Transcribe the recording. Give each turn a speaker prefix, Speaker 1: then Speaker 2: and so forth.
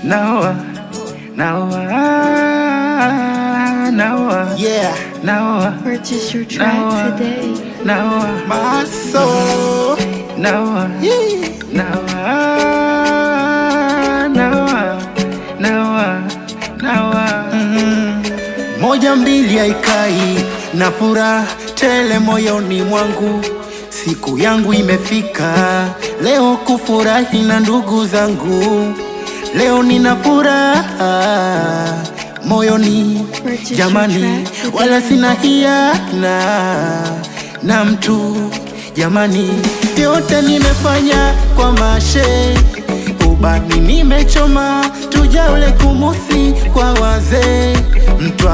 Speaker 1: Naoa,
Speaker 2: Yeah.
Speaker 1: naoa,
Speaker 3: Purchase your track today.
Speaker 1: naoa,
Speaker 2: My soul.
Speaker 1: naoa,
Speaker 2: Yeah.
Speaker 1: naoa.
Speaker 2: Moja mbili haikai na furaha tele moyoni mwangu. Siku yangu imefika leo kufurahi na ndugu zangu. Leo nina furaha moyoni jamani, wala sina hiana na mtu jamani. Yote nimefanya kwa mashe, ubani nimechoma, tujaule kumusi kwa wazee mtu